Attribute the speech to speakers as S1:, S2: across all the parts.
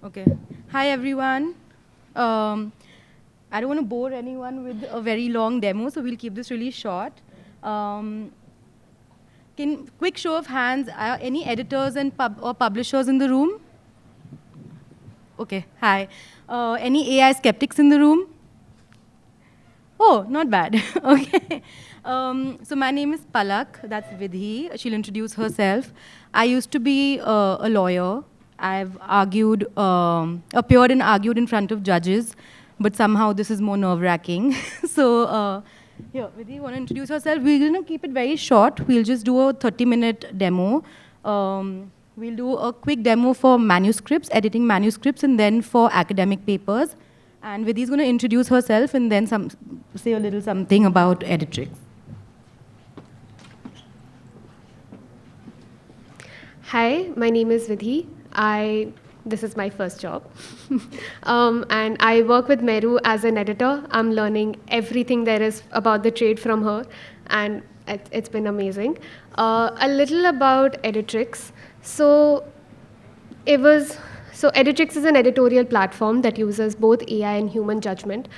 S1: Okay. Hi, everyone. Um, I don't want to bore anyone with a very long demo, so we'll keep this really short. Um, quick show of hands, any editors and or publishers in the room? Okay, hi. Any AI skeptics in the room? Oh, not bad. Okay. So my name is Palak. That's Vidhi. She'll introduce herself. I used to be a lawyer. I've appeared and argued in front of judges, but somehow this is more nerve-wracking. So here, Vidhi, you want to introduce yourself? We're going to keep it very short. We'll just do a 30-minute demo. We'll do a quick demo for manuscripts, editing manuscripts, and then for academic papers. And Vidhi's going to introduce herself and then say a little something about Editrix.
S2: Hi, my name is Vidhi. This is my first job. And I work with Meru as an editor. I'm learning everything there is about the trade from her, and it's been amazing. A little about Editrix. Editrix is an editorial platform that uses both AI and human judgment.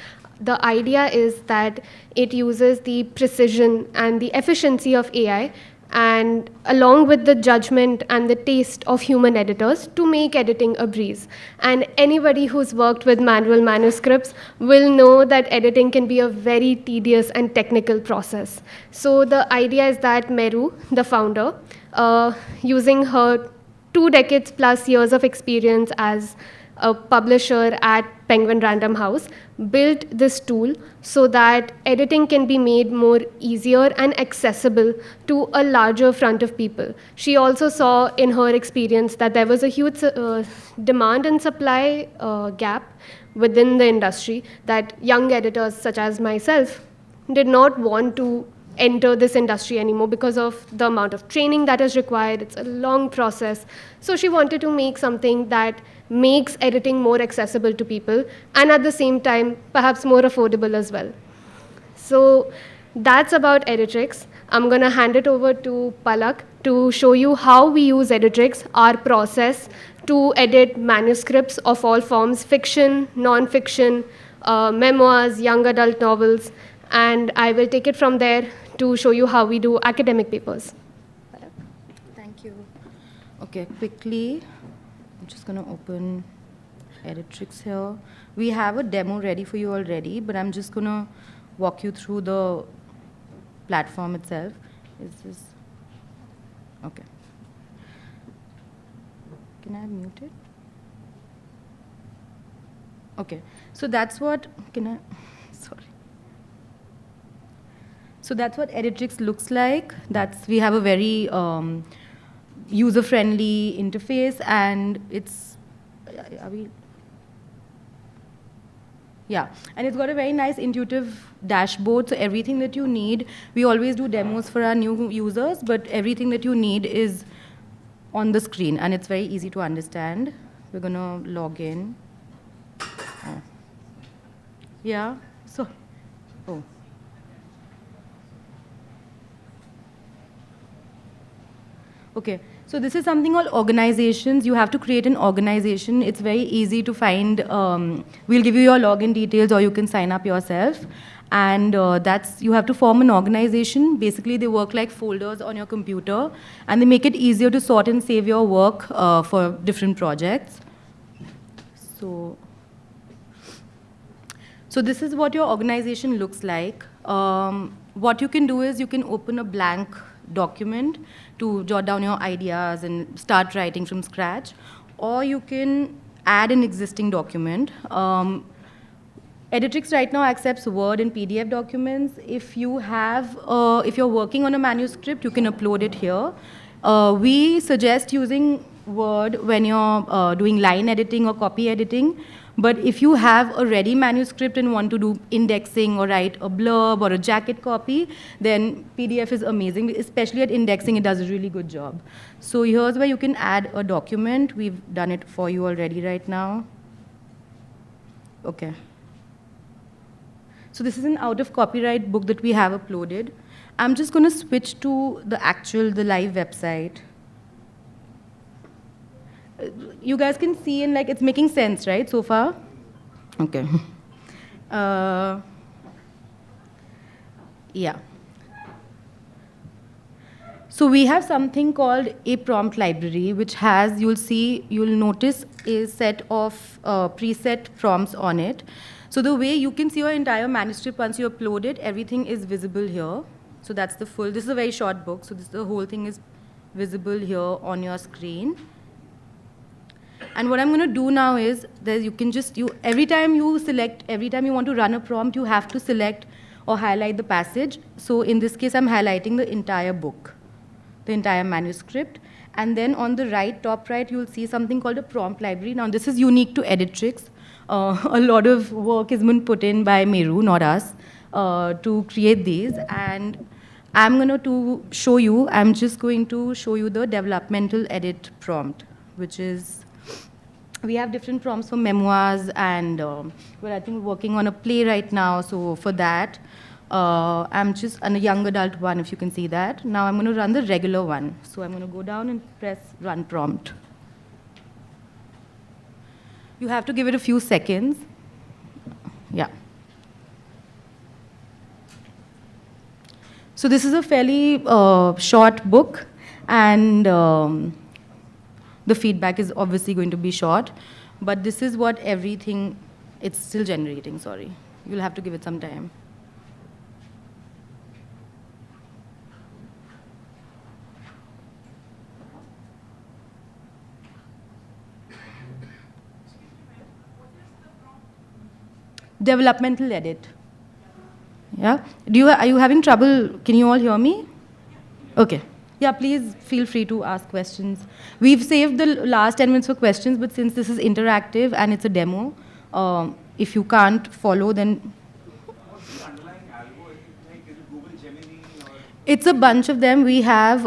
S2: The idea is that it uses the precision and the efficiency of AI and along with the judgment and the taste of human editors to make editing a breeze. And anybody who's worked with manual manuscripts will know that editing can be a very tedious and technical process. So the idea is that Meru, the founder, using her 2 decades plus years of experience as a publisher at Penguin Random House, built this tool so that editing can be made more easier and accessible to a larger front of people. She also saw in her experience that there was a huge demand and supply gap within the industry, that young editors such as myself did not want to enter this industry anymore because of the amount of training that is required. It's a long process. So she wanted to make something that makes editing more accessible to people and at the same time, perhaps more affordable as well. So that's about Editrix. I'm going to hand it over to Palak to show you how we use Editrix, our process to edit manuscripts of all forms, fiction, non-fiction, memoirs, young adult novels, and I will take it from there to show you how we do academic papers.
S1: Thank you. Okay, quickly, I'm just going to open Editrix here. We have a demo ready for you already, but I'm just going to walk you through the platform itself. Is this? Okay. Can I mute it? Okay, so that's what, sorry. So that's what Editrix looks like. We have a very user-friendly interface, and it's, and it's got a very nice intuitive dashboard, so everything that you need, we always do demos for our new users, but everything that you need is on the screen, and it's very easy to understand. We're gonna log in. Oh. Yeah, so, oh. Okay, so this is something called organizations. You have to create an organization. It's very easy to find. We'll give you your login details, or you can sign up yourself. And you have to form an organization. Basically, they work like folders on your computer, and they make it easier to sort and save your work for different projects. So this is what your organization looks like. What you can do is you can open a blank document to jot down your ideas and start writing from scratch, or you can add an existing document. Editrix right now accepts Word and PDF documents. If you're working on a manuscript, you can upload it here. We suggest using Word when you're doing line editing or copy editing. But if you have a ready manuscript and want to do indexing or write a blurb or a jacket copy, then PDF is amazing. Especially at indexing, it does a really good job. So here's where you can add a document. We've done it for you already right now. Okay. So this is an out-of-copyright book that we have uploaded. I'm just going to switch to the live website. You guys can see and like it's making sense, right, so far? Okay. Uh, yeah. So we have something called a prompt library, which has, you'll notice a set of preset prompts on it. So the way you can see your entire manuscript once you upload it, everything is visible here. So that's the full, this is a very short book, so the whole thing is visible here on your screen. And what I'm going to do now is that you can just, every time you want to run a prompt, you have to select or highlight the passage. So in this case, I'm highlighting the entire book, the entire manuscript. And then on the right, top right, you'll see something called a prompt library. Now, this is unique to Editrix. A lot of work has been put in by Meru, not us, to create these. And I'm just going to show you the developmental edit prompt, which is, we have different prompts for memoirs, and we're, I think, working on a play right now. So for that, I'm just on a young adult one, if you can see that. Now I'm going to run the regular one. So I'm going to go down and press run prompt. You have to give it a few seconds. Yeah. So this is a fairly short book, and the feedback is obviously going to be short, but this is what everything, it's still generating, sorry. You'll have to give it some time. Developmental edit. Yeah? Are you having trouble? Can you all hear me? Okay. Yeah, please feel free to ask questions. We've saved the last 10 minutes for questions, but since this is interactive and it's a demo, if you can't follow, then...
S3: What's the underlying algo? Is it Google Gemini or...
S1: It's a bunch of them. We have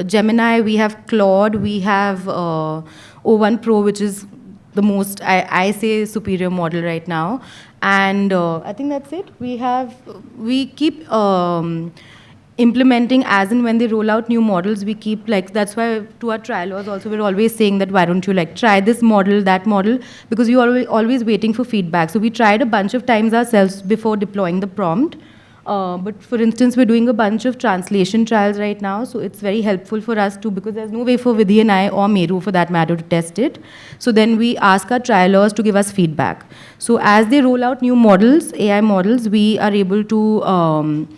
S1: Gemini, we have Claude, we have O1 Pro, which is the most, I say, superior model right now. And I think that's it. We keep implementing as and when they roll out new models. We keep, like, that's why to our trialers also, we're always saying that why don't you like try this model, that model, because we're always waiting for feedback. So we tried a bunch of times ourselves before deploying the prompt. But for instance, we're doing a bunch of translation trials right now, so it's very helpful for us to, because there's no way for Vidhi and I, or Meru for that matter, to test it. So then we ask our trialers to give us feedback. So as they roll out new models, AI models, we are able to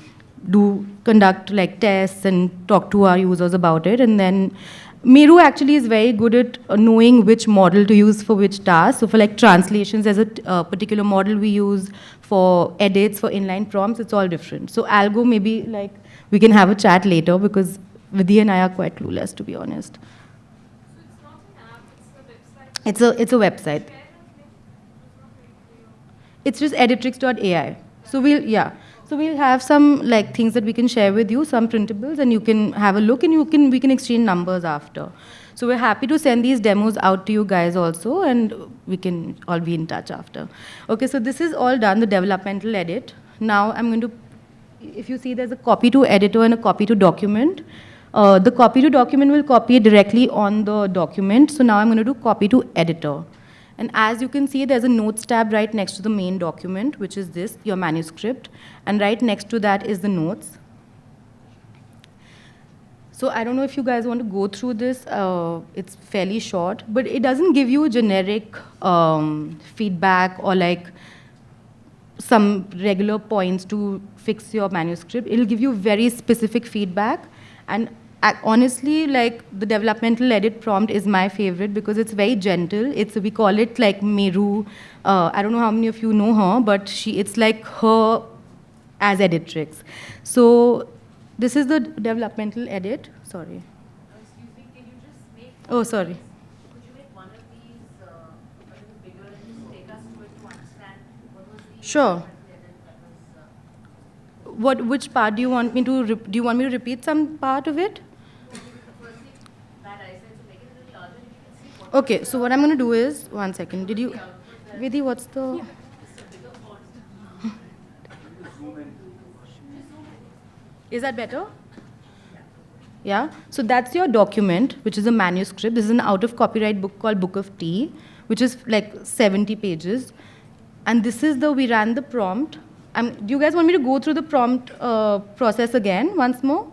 S1: conduct like tests and talk to our users about it. And then Meru actually is very good at knowing which model to use for which task. So for like translations, there's a particular model we use. For edits, for inline prompts, it's all different. So algo, maybe like we can have a chat later, because Vidhi and I are quite clueless, to be honest.
S2: So it's not an app, it's a website.
S1: It's a website. It's just Editrix.ai. So we'll have some like things that we can share with you, some printables, and you can have a look, and we can exchange numbers after. So we're happy to send these demos out to you guys also, and we can all be in touch after. Okay, so this is all done, the developmental edit. Now I'm going to, if you see, there's a copy to editor and a copy to document. The copy to document will copy it directly on the document. So now I'm going to do copy to editor. And as you can see, there's a notes tab right next to the main document, which is this, your manuscript. And right next to that is the notes. So I don't know if you guys want to go through this. It's fairly short, but it doesn't give you generic feedback or like some regular points to fix your manuscript. It'll give you very specific feedback. And honestly, like the developmental edit prompt is my favorite because it's very gentle. We call it like Meru. I don't know how many of you know her, but it's like her as Editrix. So this is the developmental edit. Sorry.
S4: Excuse me, can you just make...
S1: Oh, sorry.
S4: Could you make one of these a little bigger and just take us through it to understand what was the...
S1: Sure.
S4: That was,
S1: Which part do you want me to, do you want me to repeat some part of it?
S4: firstly, bad eyesight, so make it a little larger and you can see what...
S1: Okay, so what I'm going to do is, one second, Vidhi, what's the... Is that better? Yeah, so that's your document, which is a manuscript. This is an out-of-copyright book called Book of Tea, which is like 70 pages. And this is we ran the prompt. Do you guys want me to go through the prompt process again once more?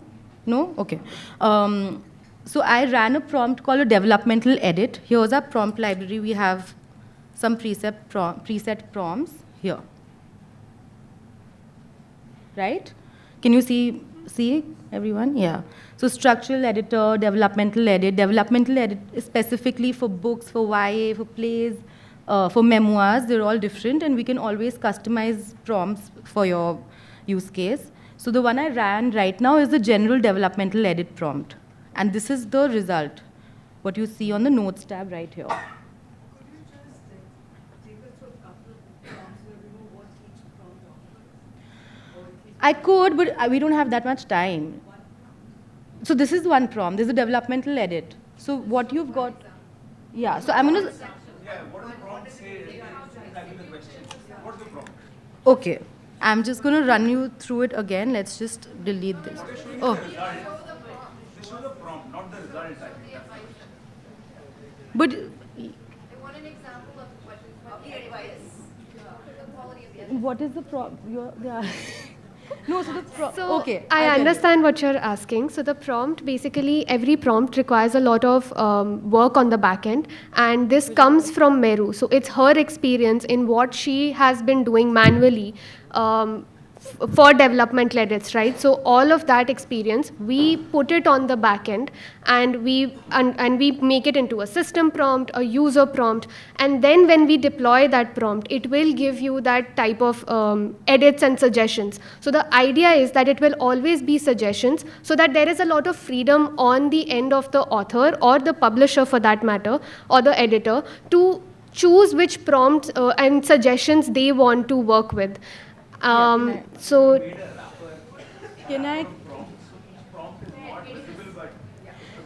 S1: No? Okay. So I ran a prompt called a developmental edit. Here's our prompt library. We have some preset prompts here. Right? Can you see everyone? Yeah. So structural editor, developmental edit. Developmental edit is specifically for books, for YA, for plays, for memoirs. They're all different, and we can always customize prompts for your use case. So the one I ran right now is the general developmental edit prompt. And this is the result, what you see on the notes tab right here.
S4: Could you just take us through a couple of prompts where we know what each prompt offers?
S1: I could, but we don't have that much time. So this is one prompt. This is a developmental edit. So what you've got, yeah. So I'm gonna.
S3: Yeah, what does the prompt say? Exactly the question. What's the prompt?
S1: Okay, I'm just gonna run you through it again. Let's just delete this. Oh,
S3: They show the prompt, not the result. I think.
S1: but
S4: I want an example of what is advice. The quality of the
S1: what is the prompt? Yeah. No, so the prompt.
S2: So
S1: Okay,
S2: I
S1: I'll tell you.
S2: understand what you're asking. So the prompt, basically, every prompt requires a lot of work on the back end, and this comes from Meru. So it's her experience in what she has been doing manually for developmental edits, right? So all of that experience, we put it on the back end, and we make it into a system prompt, a user prompt, and then when we deploy that prompt, it will give you that type of edits and suggestions. So the idea is that it will always be suggestions, so that there is a lot of freedom on the end of the author or the publisher, for that matter, or the editor, to choose which prompts and suggestions they want to work with. So
S1: Can I?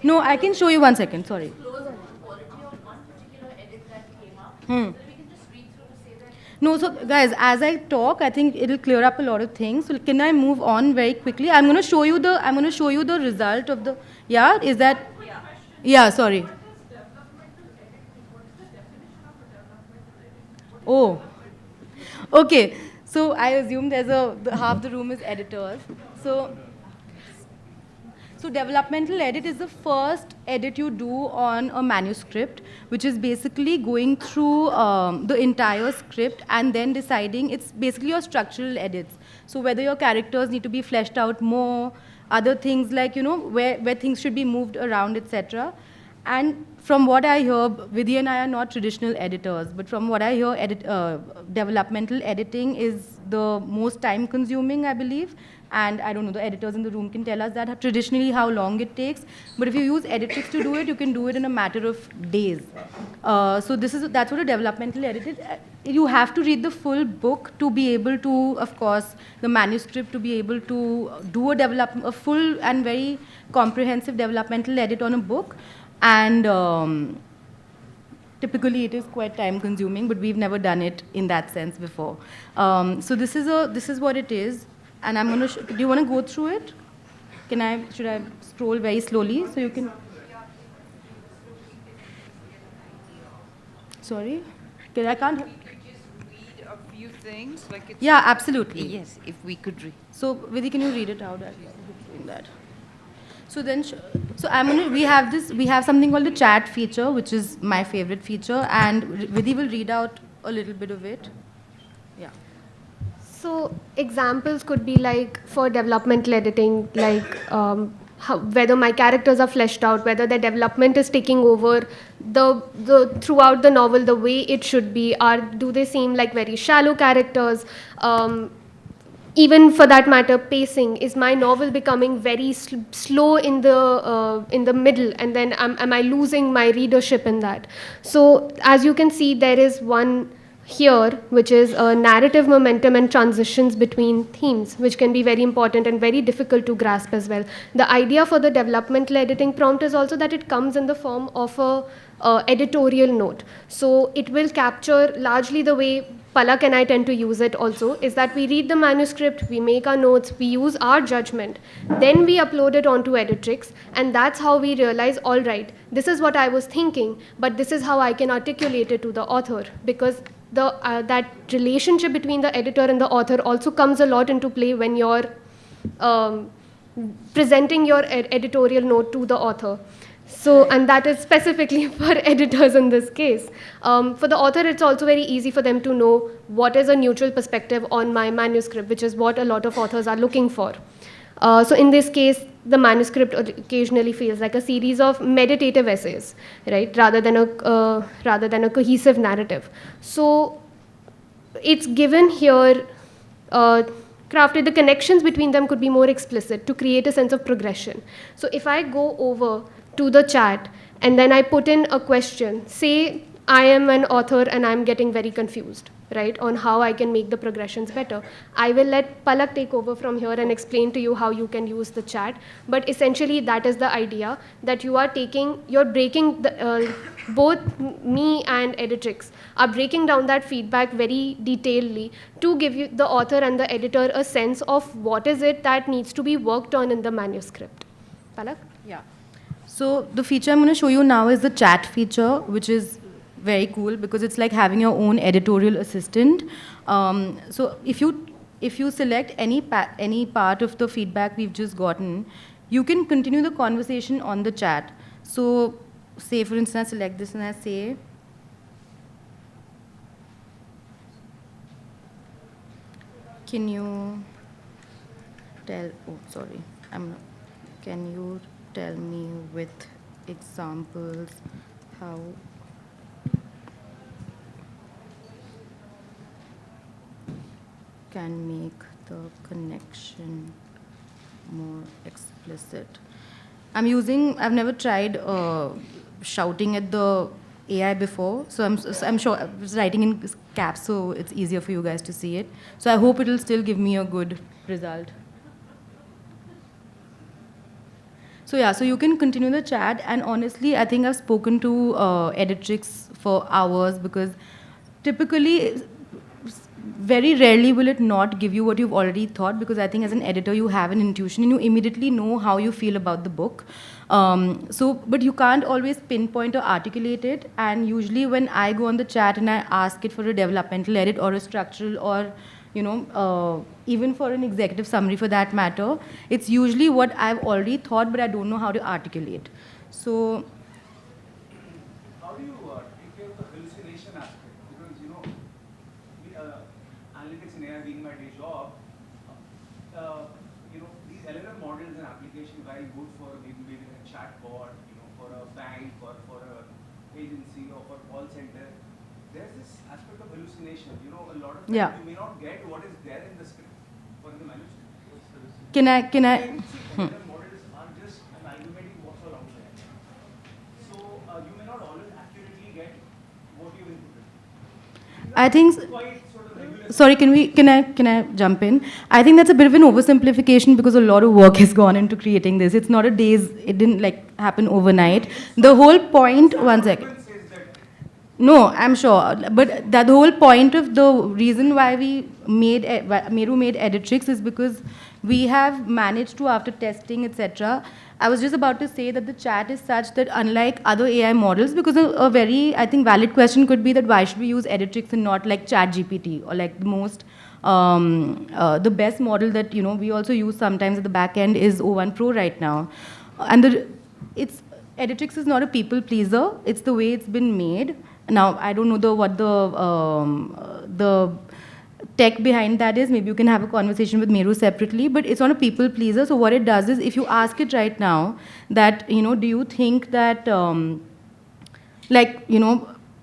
S1: No, I can show you 1 second. Sorry.
S4: close on the quality of one particular edit that came up,
S1: Hmm.
S4: so that we can just read through to say that
S1: No, so guys, as I talk, I think it'll clear up a lot of things. So can I move on very quickly? I'm going to show you the result of the. Yeah, is that? Yeah. Sorry. Oh. Okay. So I assume half the room is editors. So developmental edit is the first edit you do on a manuscript, which is basically going through the entire script and then deciding. It's basically your structural edits. So whether your characters need to be fleshed out more, other things like, where things should be moved around, etc. And from what I hear, Vidhi and I are not traditional editors, but from what I hear, developmental editing is the most time-consuming, I believe. And I don't know, the editors in the room can tell us that traditionally how long it takes. But if you use Editrix to do it, you can do it in a matter of days. So that's what a developmental edit is. You have to read the full book to be able to, of course, the manuscript to be able to do a full and very comprehensive developmental edit on a book. And typically it is quite time consuming, but we've never done it in that sense before. So this is what it is, and I'm going to. Do you want to go through it? Should I scroll very slowly so you can? Sorry, I can't.
S5: We could just read a few things, like it's.
S1: Yeah, absolutely.
S5: Yes, if we could read.
S1: So Vidhi, can you read it out? Doing that. So then, we have something called the chat feature, which is my favorite feature, and Vidhi will read out a little bit of it. Yeah.
S2: So examples could be like for developmental editing, like whether my characters are fleshed out, whether their development is taking over the throughout the novel the way it should be, or do they seem like very shallow characters? Even for that matter, pacing, is my novel becoming very slow in the middle, and then am I losing my readership in that? So as you can see, there is one here, which is narrative momentum and transitions between themes, which can be very important and very difficult to grasp as well. The idea for the developmental editing prompt is also that it comes in the form of a editorial note. So it will capture largely the way Palak and I tend to use it also, is that we read the manuscript, we make our notes, we use our judgment, then we upload it onto Editrix, and that's how we realize, all right, this is what I was thinking, but this is how I can articulate it to the author, because that relationship between the editor and the author also comes a lot into play when you're presenting your editorial note to the author. So, and that is specifically for editors in this case. For the author, it's also very easy for them to know what is a neutral perspective on my manuscript, which is what a lot of authors are looking for. So in this case, the manuscript occasionally feels like a series of meditative essays, right, rather than a cohesive narrative. So it's given here, crafted, the connections between them could be more explicit to create a sense of progression. So if I go over to the chat and then I put in a question, say I am an author and I'm getting very confused, right, on how I can make the progressions better. I will let Palak take over from here and explain to you how you can use the chat. But essentially, that is the idea, that you're breaking both me and Editrix are breaking down that feedback very detailedly to give you, the author and the editor, a sense of what is it that needs to be worked on in the manuscript. Palak?
S1: Yeah. So the feature I'm going to show you now is the chat feature, which is very cool because it's like having your own editorial assistant. So if you select any part of the feedback we've just gotten, you can continue the conversation on the chat. So say, for instance, I select this and I say, can you tell, oh, sorry, can you tell me with examples how can make the connection more explicit. I've never tried shouting at the AI before, so I'm sure I was writing in caps, so it's easier for you guys to see it. So I hope it'll still give me a good result. So yeah, so you can continue the chat, and honestly, I think I've spoken to Editrix for hours because typically, very rarely will it not give you what you've already thought, because I think as an editor you have an intuition and you immediately know how you feel about the book. But you can't always pinpoint or articulate it, and usually when I go on the chat and I ask it for a developmental edit or a structural or even for an executive summary for that matter, it's usually what I've already thought but I don't know how to articulate. So
S3: How do you take care of the hallucination aspect? Because analytics and AI being my day job, these LLM models and applications very good for maybe a chatbot, for a bank or for a agency or for call center. There's this aspect of hallucination. A lot of times you may not get what is there in the script or in the manuscript.
S1: can I
S3: LLM models are just amalgamating what's all out there. So you may not always accurately get what you inputted.
S1: I think
S3: Quite sort of regular.
S1: sorry, can I jump in? I think that's a bit of an oversimplification because a lot of work has gone into creating this. It's not it didn't happen overnight. The whole point, one second. No, I'm sure. But the whole point of the reason why Meru made Editrix is because we have managed to, after testing, etc. I was just about to say that the chat is such that unlike other AI models, because a very, I think, valid question could be that why should we use Editrix and not like ChatGPT or like the most, the best model that, we also use sometimes at the back end is O1 Pro right now. And Editrix is not a people pleaser. It's the way it's been made. Now, I don't know what the tech behind that is. Maybe you can have a conversation with Meru separately, but it's not a people pleaser. So what it does is, if you ask it right now that, do you think that,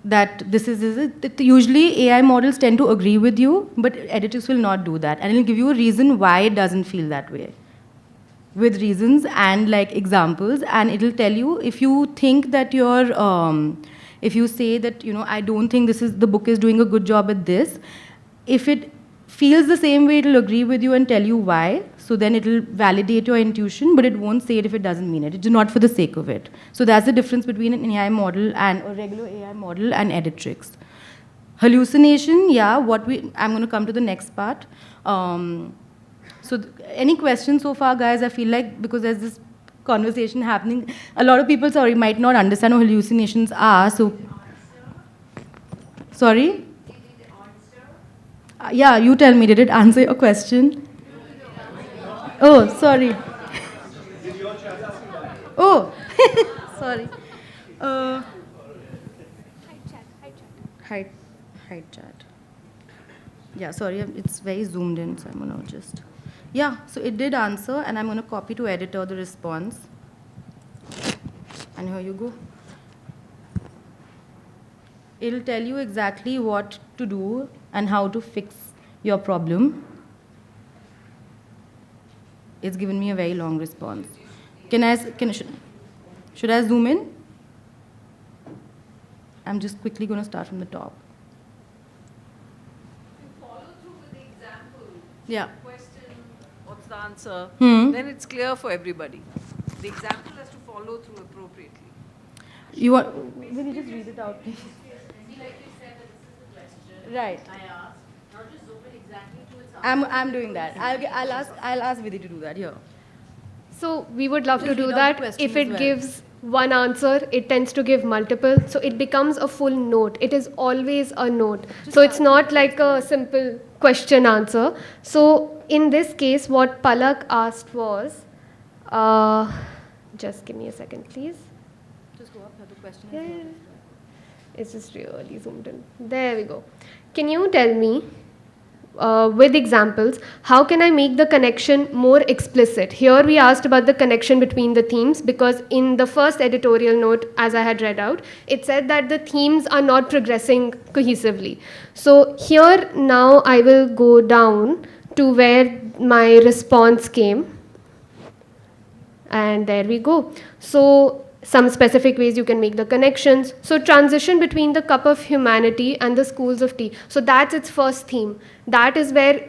S1: that this is it, usually AI models tend to agree with you, but Editrix will not do that. And it'll give you a reason why it doesn't feel that way, with reasons and examples. And it'll tell you if you think that if you say that, I don't think the book is doing a good job at this, if it feels the same way, it'll agree with you and tell you why. So then it'll validate your intuition, but it won't say it if it doesn't mean it. It's not for the sake of it. So that's the difference between an AI model and a regular AI model and Editrix. Hallucination, yeah, I'm going to come to the next part. Any questions so far, guys? I feel like because there's this conversation happening, a lot of people, might not understand what hallucinations are. So, sorry? Yeah, you tell me, did it answer your question? Oh, sorry. Oh, sorry. Uh, Height chat. Yeah, sorry, it's very zoomed in, so I'm gonna just. Yeah, so it did answer, and I'm gonna copy to editor the response. And here you go. It'll tell you exactly what to do and how to fix your problem. It's given me a very long response. Should I zoom in? I'm just quickly going to start from the top.
S5: Follow through with the example.
S1: Yeah.
S5: Question, what's the answer?
S1: Hmm.
S5: Then it's clear for everybody. The example has to follow through appropriately.
S1: You want? Will you just read it out, please?
S6: Like you said, that this is the question
S1: Right.
S6: I asked. Now just zoom in exactly to its answer.
S1: I'm doing that. I'll ask Vidhi to do that here.
S2: So we would love to
S1: Just
S2: do
S1: read out
S2: that.
S1: the question
S2: If
S1: as
S2: it
S1: well.
S2: gives one answer, it tends to give multiple. So it becomes a full note. It is always a note. So it's not like a simple question answer. So in this case, what Palak asked was, just give me a second, please.
S1: Just go up, have the question.
S2: Yeah. It's just really zoomed in. There we go. Can you tell me, with examples, how can I make the connection more explicit? Here we asked about the connection between the themes because in the first editorial note, as I had read out, it said that the themes are not progressing cohesively. So here now I will go down to where my response came. And there we go. So some specific ways you can make the connections. So transition between the cup of humanity and the schools of tea. So that's its first theme. That is where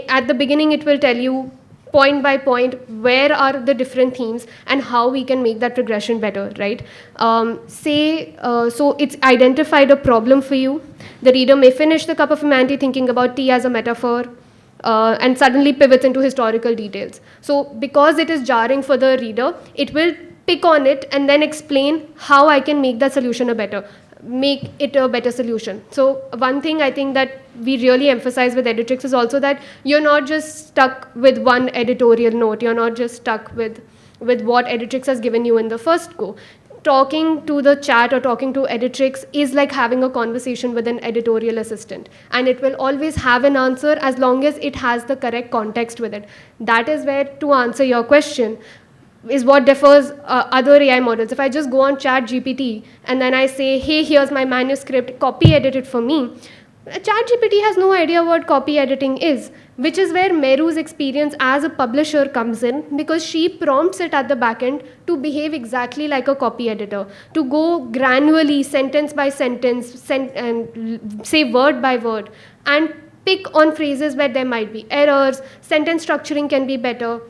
S2: at the beginning it will tell you point by point where are the different themes and how we can make that progression better, right? So it's identified a problem for you. The reader may finish the cup of humanity thinking about tea as a metaphor. And suddenly pivots into historical details. So because it is jarring for the reader, it will pick on it and then explain how I can make make it a better solution. So one thing I think that we really emphasize with Editrix is also that you're not just stuck with one editorial note. You're not just stuck with what Editrix has given you in the first go. Talking to the chat or talking to Editrix is like having a conversation with an editorial assistant. And it will always have an answer as long as it has the correct context with it. That is where, to answer your question, is what differs other AI models. If I just go on ChatGPT and then I say, hey, here's my manuscript, copy edit it for me, ChatGPT has no idea what copy editing is, which is where Meru's experience as a publisher comes in because she prompts it at the back end to behave exactly like a copy editor, to go granularly, sentence by sentence, and say word by word, and pick on phrases where there might be errors, sentence structuring can be better,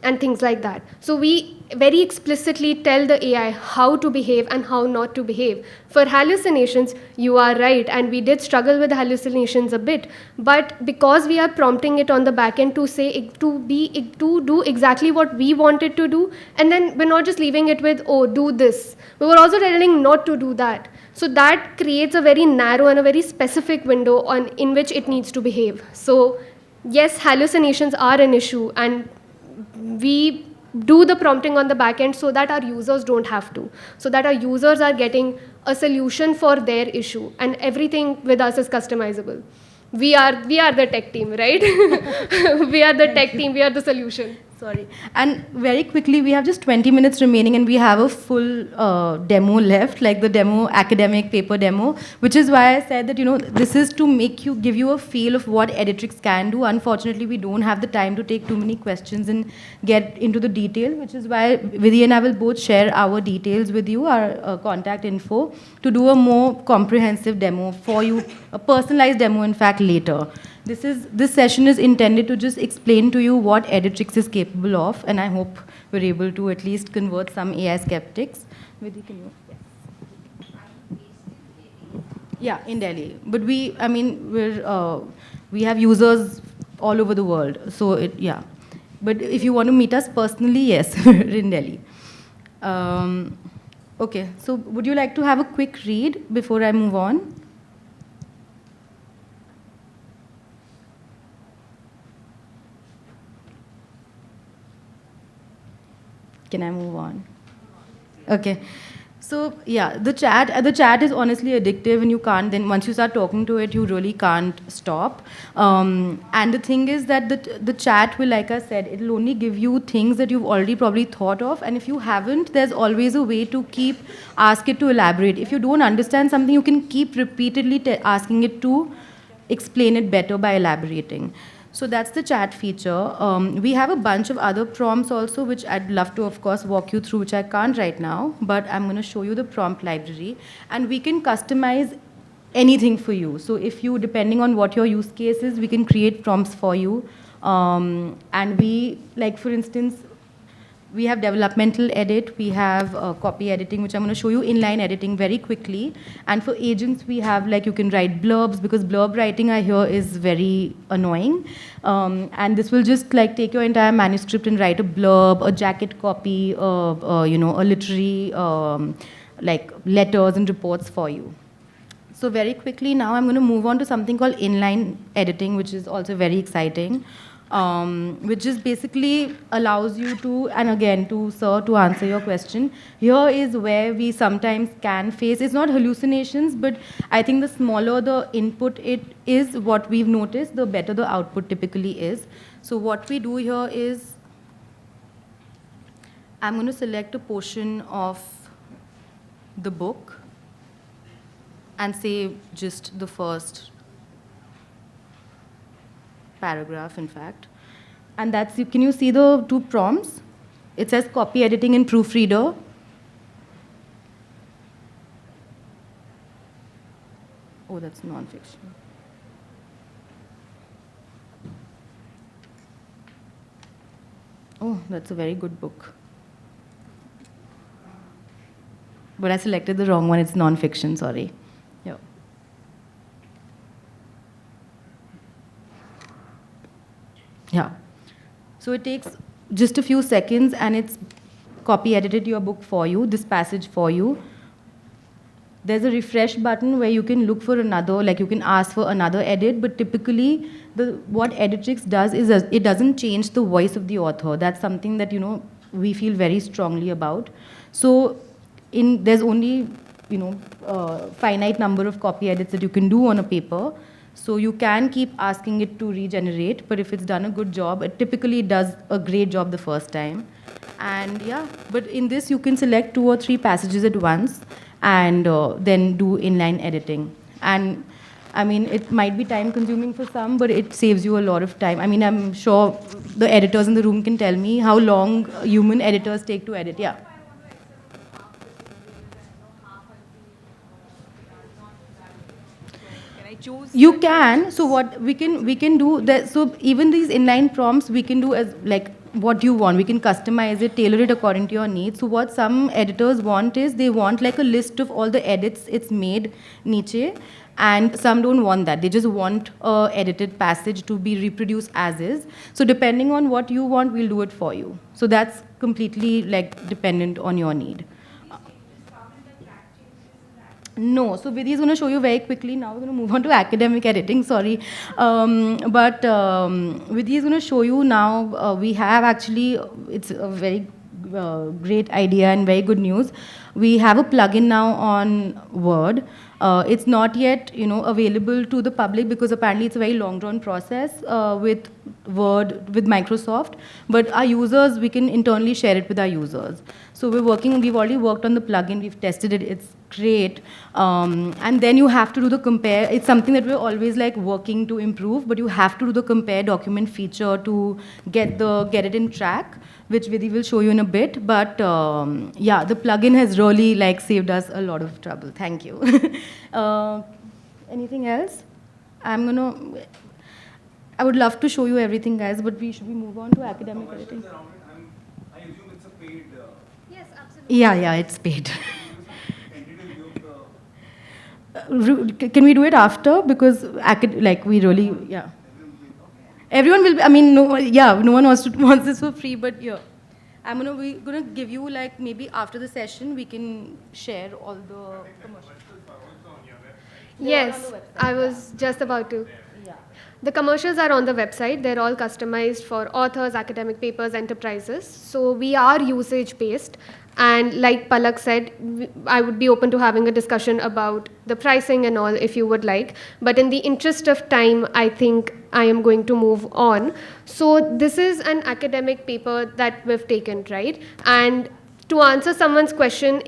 S2: and things like that. So we very explicitly tell the AI how to behave and how not to behave. For hallucinations, you are right, and we did struggle with hallucinations a bit, but because we are prompting it on the back end to say, to do exactly what we want it to do, and then we're not just leaving it with, oh, do this. We were also telling not to do that. So that creates a very narrow and a very specific window in which it needs to behave. So yes, hallucinations are an issue, and we do the prompting on the back end so that our users don't have to, so that our users are getting a solution for their issue, and everything with us is customizable. We are the tech team, right? We are the tech team, we are the solution.
S1: Sorry. And very quickly, we have just 20 minutes remaining and we have a full demo left, like the demo, academic paper demo, which is why I said that, this is to give you a feel of what Editrix can do. Unfortunately, we don't have the time to take too many questions and get into the detail, which is why Vidhi and I will both share our details with you, our contact info, to do a more comprehensive demo for you, a personalized demo, in fact, later. This session is intended to just explain to you what Editrix is capable of, and I hope we're able to at least convert some AI skeptics. Vidhi, can you? Yes. Yeah, in Delhi. But I mean, we have users all over the world. So yeah. But if you want to meet us personally, yes, we're in Delhi. Um, okay, so would you like to have a quick read before I move on? Can I move on? Okay. So yeah, the chat is honestly addictive, and you can't then once you start talking to it, you really can't stop. And the thing is that the chat will, like I said, it'll only give you things that you've already probably thought of, and if you haven't, there's always a way to keep ask it to elaborate. If you don't understand something, you can keep repeatedly asking it to explain it better by elaborating. So that's the chat feature. We have a bunch of other prompts also, which I'd love to, of course, walk you through, which I can't right now, but I'm going to show you the prompt library. And we can customize anything for you. So if you, depending on what your use case is, we can create prompts for you. And we, like for instance, we have developmental edit, we have copy editing, which I'm going to show you inline editing very quickly. And for agents, we have like you can write blurbs, because blurb writing I hear is very annoying. And this will just like take your entire manuscript and write a blurb, a jacket copy, a literary like letters and reports for you. So very quickly now I'm going to move on to something called inline editing, which is also very exciting, which just basically allows you to, and again, to answer your question, here is where we sometimes can face, it's not hallucinations, but I think the smaller the input it is, what we've noticed, the better the output typically is. So what we do here is, I'm going to select a portion of the book, and say just the first paragraph, in fact. And that's, can you see the two prompts? It says copy editing and proofreader. Oh, that's non-fiction. Oh, that's a very good book. But I selected the wrong one, it's non-fiction, sorry. Yeah. Yeah. So it takes just a few seconds and it's copy edited your book for you, this passage for you. There's a refresh button where you can look for another, like you can ask for another edit, but typically what Editrix does is it doesn't change the voice of the author. That's something that, we feel very strongly about. So there's only, finite number of copy edits that you can do on a paper. So you can keep asking it to regenerate, but if it's done a good job, it typically does a great job the first time. And yeah, but in this you can select 2 or 3 passages at once and then do inline editing. And I mean, it might be time consuming for some, but it saves you a lot of time. I mean, I'm sure the editors in the room can tell me how long human editors take to edit. Yeah. You can. So what we can do that. So even these inline prompts we can do as like what you want. We can customize it, tailor it according to your needs. So what some editors want is they want like a list of all the edits it's made niche, and some don't want that. They just want a edited passage to be reproduced as is. So depending on what you want, we'll do it for you. So that's completely like dependent on your need. No, so Vidhi is going to show you very quickly. Now we're going to move on to academic editing, sorry. Vidhi is going to show you now, we have actually, it's a very great idea and very good news. We have a plugin now on Word. It's not yet, available to the public because apparently it's a very long-drawn process with Word, with Microsoft. But our users, we can internally share it with our users. So we've already worked on the plugin, we've tested it, it's great. And then you have to do the compare. It's something that we're always like working to improve, but you have to do the compare document feature to get it in track, which Vidhi will show you in a bit. But yeah, the plugin has really like saved us a lot of trouble. Thank you. Anything else? I would love to show you everything, guys, but should we move on to academic editing?
S3: I assume it's a paid.
S2: Yes, absolutely.
S1: Yeah, it's paid. can we do it after? Because like we really, yeah. Everyone will be, I mean, no, yeah, no one wants this for free, but yeah. We're gonna give you like maybe after the session we can share all the commercials.
S2: Yes, I was just about to.
S1: Yeah.
S2: The commercials are on the website. They're all customized for authors, academic papers, enterprises. So we are usage based. And like Palak said, I would be open to having a discussion about the pricing and all if you would like. But in the interest of time, I think I am going to move on. So this is an academic paper that we've taken, right? And to answer someone's question,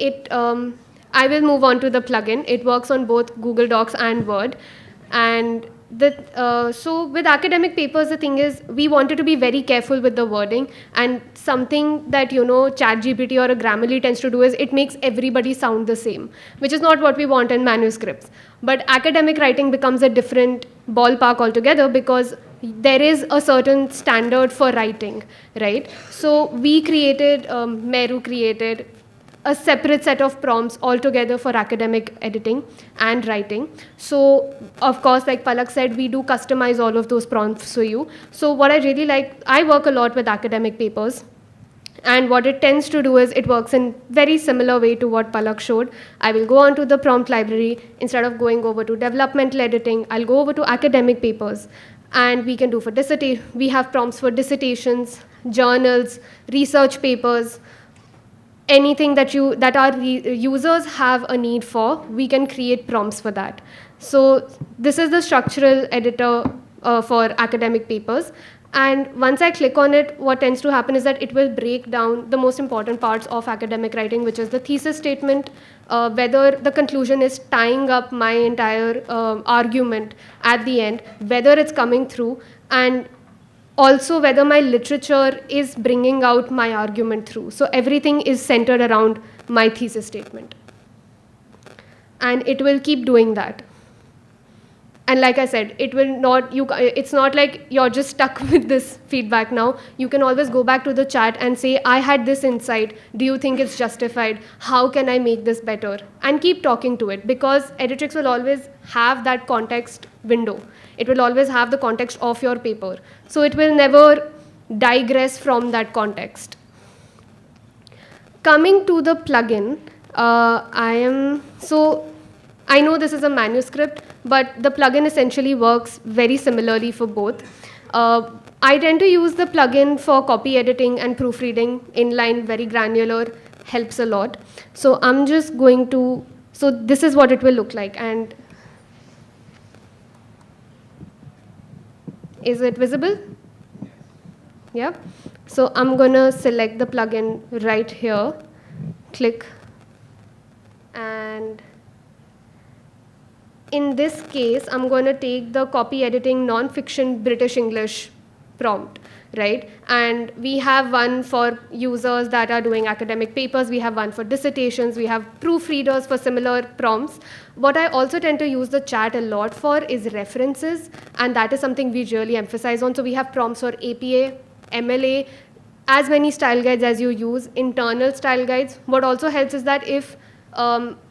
S2: I will move on to the plugin. It works on both Google Docs and Word. And so with academic papers, the thing is, we wanted to be very careful with the wording. And something that, ChatGPT or a Grammarly tends to do is it makes everybody sound the same, which is not what we want in manuscripts. But academic writing becomes a different ballpark altogether because there is a certain standard for writing, right? So we created, Meru created a separate set of prompts altogether for academic editing and writing. So, of course, like Palak said, we do customize all of those prompts for you. So what I really like, I work a lot with academic papers. And what it tends to do is it works in very similar way to what Palak showed. I will go onto the prompt library. Instead of going over to developmental editing, I'll go over to academic papers. And we can do we have prompts for dissertations, journals, research papers, anything that our users have a need for, we can create prompts for that. So this is the structural editor for academic papers. And once I click on it, what tends to happen is that it will break down the most important parts of academic writing, which is the thesis statement, whether the conclusion is tying up my entire argument at the end, whether it's coming through, and also whether my literature is bringing out my argument through. So everything is centered around my thesis statement. And it will keep doing that. And like I said, it's not like you're just stuck with this feedback now. You can always go back to the chat and say, I had this insight. Do you think it's justified? How can I make this better? And keep talking to it, because Editrix will always have that context window. It will always have the context of your paper. So it will never digress from that context. Coming to the plugin, I know this is a manuscript, but the plugin essentially works very similarly for both. I tend to use the plugin for copy editing and proofreading, inline, very granular, helps a lot. So I'm just going to, so this is what it will look like. And is it visible? Yeah. So I'm going to select the plugin right here, click, and in this case, I'm going to take the copy editing non-fiction British English prompt, right? And we have one for users that are doing academic papers. We have one for dissertations. We have proofreaders for similar prompts. What I also tend to use the chat a lot for is references, and that is something we really emphasize on. So we have prompts for APA, MLA, as many style guides as you use, internal style guides. What also helps is that if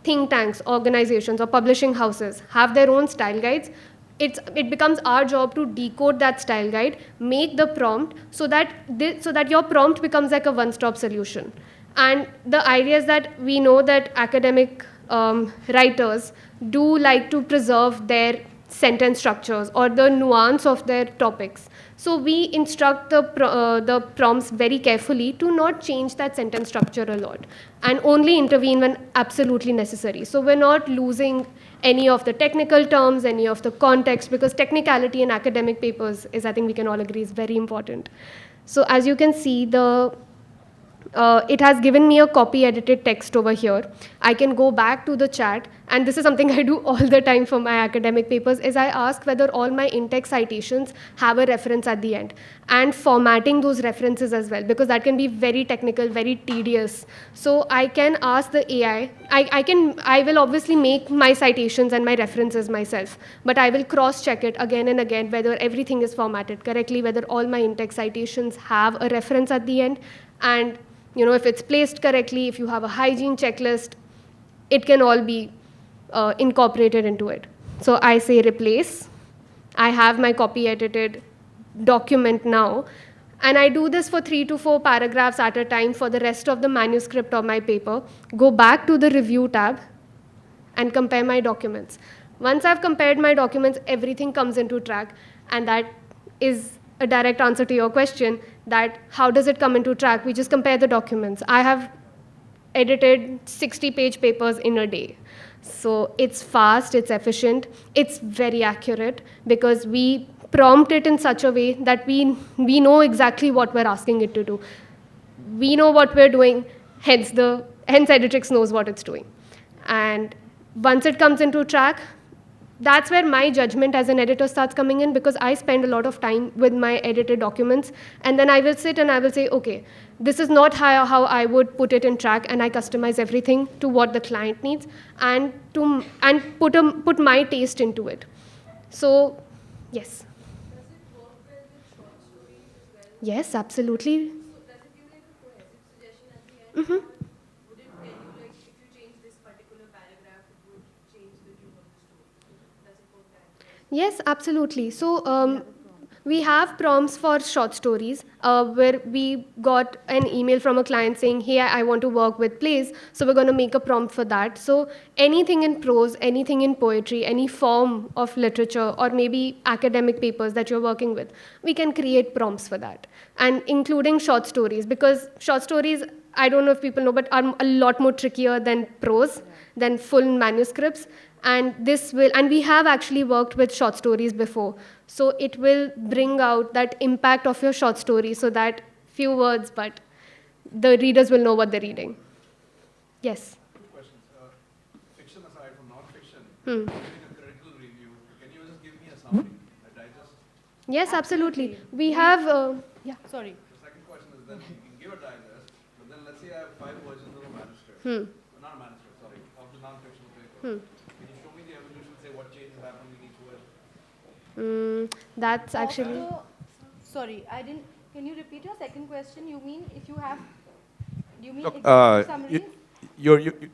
S2: think tanks, organizations, or publishing houses have their own style guides, it becomes our job to decode that style guide, make the prompt so that your prompt becomes like a one-stop solution. And the idea is that we know that academic writers do like to preserve their sentence structures or the nuance of their topics. So we instruct the prompts very carefully to not change that sentence structure a lot and only intervene when absolutely necessary. So we're not losing any of the technical terms, any of the context, because technicality in academic papers is, I think we can all agree, is very important. So as you can see, it has given me a copy edited text over here. I can go back to the chat, and this is something I do all the time for my academic papers, is I ask whether all my in-text citations have a reference at the end, and formatting those references as well, because that can be very technical, very tedious. So I can ask the AI, I will obviously make my citations and my references myself, but I will cross-check it again and again whether everything is formatted correctly, whether all my in-text citations have a reference at the end, and if it's placed correctly, if you have a hygiene checklist, it can all be incorporated into it. So I say replace. I have my copy edited document now. And I do this for 3 to 4 paragraphs at a time for the rest of the manuscript of my paper. Go back to the review tab and compare my documents. Once I've compared my documents, everything comes into track. And that is a direct answer to your question, that how does it come into track? We just compare the documents. I have edited 60-page papers in a day. So it's fast, it's efficient, it's very accurate because we prompt it in such a way that we know exactly what we're asking it to do. We know what we're doing, hence Editrix knows what it's doing. And once it comes into track, that's where my judgment as an editor starts coming in, because I spend a lot of time with my edited documents, and then I will sit and I will say, okay, this is not how I would put it in track, and I customize everything to what the client needs, and put my taste into it. So, yes.
S6: Does it work well with short stories as well?
S2: Yes, absolutely.
S6: So does it give like a cohesive suggestion at the end? Or would it tell you like if you change this particular paragraph, it would change the tune of the story? Does it work that way?
S2: Yes, absolutely. So we have prompts for short stories where we got an email from a client saying, hey, I want to work with plays, so we're going to make a prompt for that. So anything in prose, anything in poetry, any form of literature, or maybe academic papers that you're working with, we can create prompts for that. And including short stories, because short stories, I don't know if people know, but are a lot more trickier than prose, than full manuscripts. And we have actually worked with short stories before. So it will bring out that impact of your short story, so that few words, but the readers will know what they're reading. Yes?
S7: Two questions. Fiction aside from non-fiction,
S2: Hmm.
S7: giving a critical review, can you just give me a summary, a digest?
S2: Yes, absolutely. We have, yeah.
S1: Sorry.
S7: The second question is then you can give a digest, but then let's say I have 5 versions of a manuscript. Not a manuscript, sorry, of the non-fictional paper. Can you show me the evolution, say what changes happened in each word?
S2: That's actually...
S1: Sorry, I didn't. Can you repeat your second question? You mean if you have? Do you mean
S7: Look,
S1: executive summaries?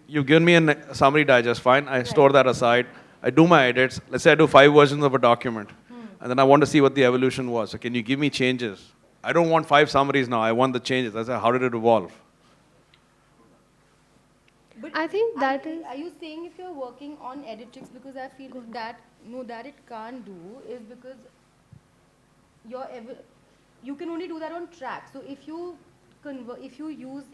S7: you've given me a summary digest, fine. I store that aside. I do my edits. Let's say I do 5 versions of a document, and then I want to see what the evolution was. So can you give me changes? I don't want 5 summaries now. I want the changes. I say, how did it evolve?
S1: But
S2: I think that is...
S1: Are you saying if you're working on Editrix, because I feel that that it can't do is because you can only do that on track. So if you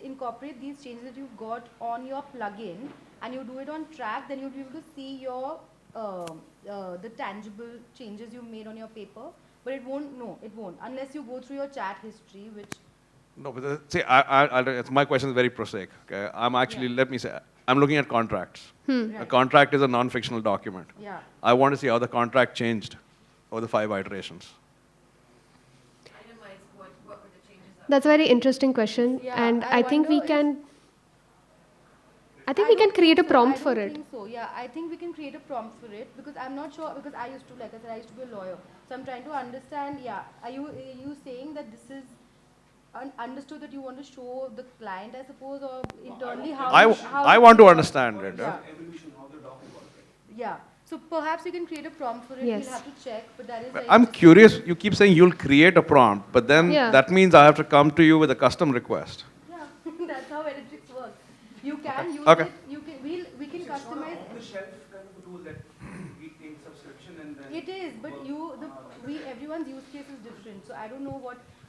S1: incorporate these changes that you've got on your plugin and you do it on track, then you'll be able to see your the tangible changes you made on your paper. But it won't. No, it won't unless you go through your chat history, which.
S7: No, but see, my question is very prosaic. Okay? I'm actually, let me say, I'm looking at contracts.
S1: Right.
S7: A contract is a non-fictional document.
S1: Yeah.
S7: I want to see how the contract changed over the 5 iterations.
S6: Itemize what were the changes are.
S2: That's a very interesting question,
S1: Yeah,
S2: and
S1: I
S2: I think we
S1: wonder
S2: can... I think
S1: I
S2: we can
S1: don't
S2: create a
S1: think so.
S2: prompt
S1: I
S2: for
S1: don't
S2: it.
S1: think so. Yeah, I think we can create a prompt for it because I'm not sure, because I used to, like I said, I used to be a lawyer. So I'm trying to understand, yeah, are you saying that this is understood that you want to show the client, I suppose, or internally how
S7: I want to understand it.
S1: Yeah.
S3: Evolution, how the doc evolved, right?
S1: Yeah. So perhaps we can create a prompt for it.
S2: Yes.
S1: We'll have to check, but that is very
S7: I'm
S1: interesting.
S7: curious, you keep saying you'll create a prompt, but then
S2: Yeah.
S7: that means I have to come to you with a custom request.
S1: Yeah, that's how Editrix works. You can use
S7: Okay.
S1: it. You can. We can
S3: It's not
S1: customize.
S3: an off-the-shelf kind of a tool that we take subscription and then.
S1: It is, but everyone's use case is different. So I don't know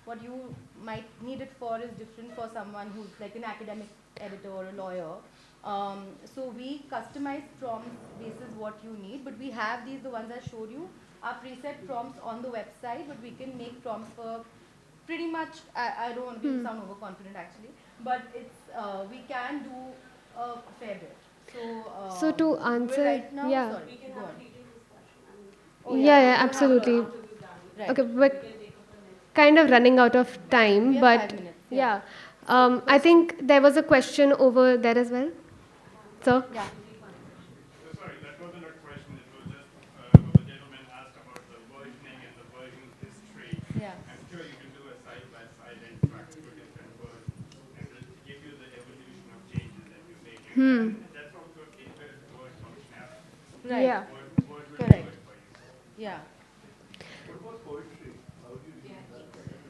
S1: what you might need it for is different for someone who's like an academic editor or a lawyer. So we customize prompts basis what you need, but we have the ones I showed you, are preset prompts on the website, but we can make prompts for pretty much, I don't want to sound overconfident actually, but it's, we can do a fair bit.
S2: So to
S1: do it
S2: answer...
S1: right now,
S2: yeah.
S1: sorry, go on.
S6: Oh,
S2: Yeah, absolutely.
S1: Right.
S2: Okay, we're kind of running out of time,
S1: We have
S2: but
S1: 5 minutes,
S2: yeah. I think there was a question over there as well. So,
S1: Yeah.
S8: Sorry, that wasn't a question. It was just a gentleman asked about the versioning and the version history.
S1: Yeah.
S8: I'm sure you can do a side-by-side and track 2 different versions and it'll give you the evolution of changes that you're making. And that's also inbuilt Word functionality.
S1: Right.
S2: Yeah.
S1: Correct. Yeah.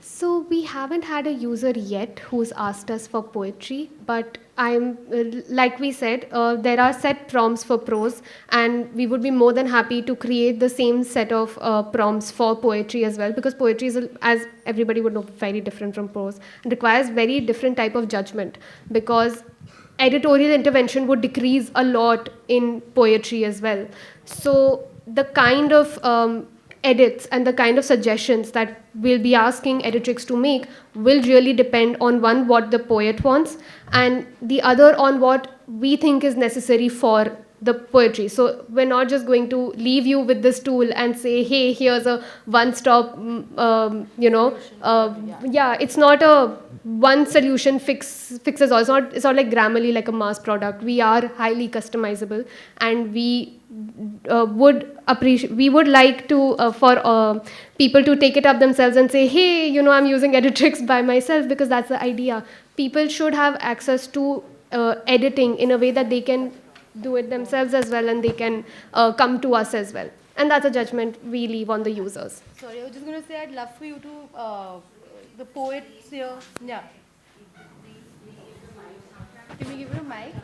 S2: So we haven't had a user yet who's asked us for poetry, but like we said, there are set prompts for prose, and we would be more than happy to create the same set of prompts for poetry as well, because poetry is, as everybody would know, very different from prose and requires very different type of judgment, because editorial intervention would decrease a lot in poetry as well. So the kind of edits and the kind of suggestions that we'll be asking Editrix to make will really depend on one, what the poet wants, and the other on what we think is necessary for the poetry. So we're not just going to leave you with this tool and say, hey, here's a one-stop, yeah, it's not a one solution fixes all. It's not like Grammarly, like a mass product. We are highly customizable, and we we would like to for people to take it up themselves and say, hey, I'm using Editrix by myself, because that's the idea. People should have access to editing in a way that they can do it themselves as well, and they can come to us as well. And that's a judgment we leave on the users.
S1: Sorry, I was just going to say I'd love for you to, the poets here. Yeah. Can we give you a mic?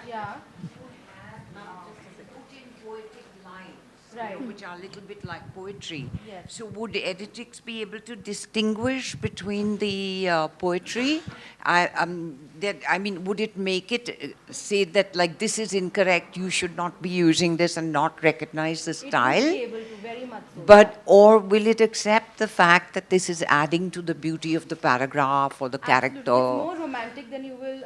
S1: Yeah.
S9: Put in poetic lines,
S1: Right.
S9: which are a little bit like poetry.
S1: Yes.
S9: So would Editrix be able to distinguish between the poetry? Would it make it say that, like, this is incorrect, you should not be using this, and not recognize the
S1: It would
S9: style?
S1: be able to, very much so.
S9: But, or will it accept the fact that this is adding to the beauty of the paragraph or the
S1: Absolutely.
S9: character?
S1: It's more romantic than you will,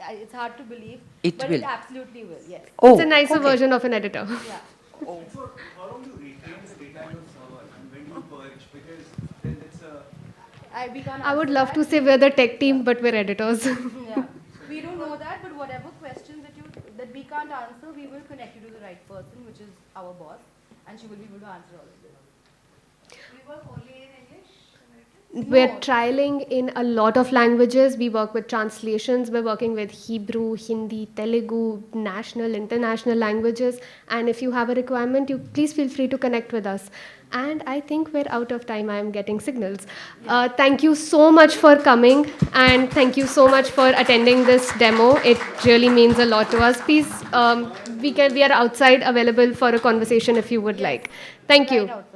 S1: it's hard to believe.
S9: It
S1: but
S9: will.
S1: It absolutely will, yes.
S9: Oh,
S2: It's a nicer
S9: okay.
S2: version of an editor.
S1: Yeah.
S3: So how long do you retain the data in your server, and when do you purge? Because then it's a
S1: We can't
S2: I would
S1: answer
S2: love
S1: that.
S2: to say we're the tech team, but we're editors.
S1: Yeah. We don't know that, but whatever questions that we can't answer, we will connect you to the right person, which is our boss, and she will be able to answer all of this.
S6: We work only in English?
S2: We're
S1: No.
S2: trialing in a lot of languages. We work with translations. We're working with Hebrew, Hindi, Telugu, national, international languages. And if you have a requirement, you please feel free to connect with us. And I think we're out of time. I'm getting signals. Thank you so much for coming, and thank you so much for attending this demo. It really means a lot to us. Please, we are outside, available for a conversation if you would like. Thank you.
S1: Right outside.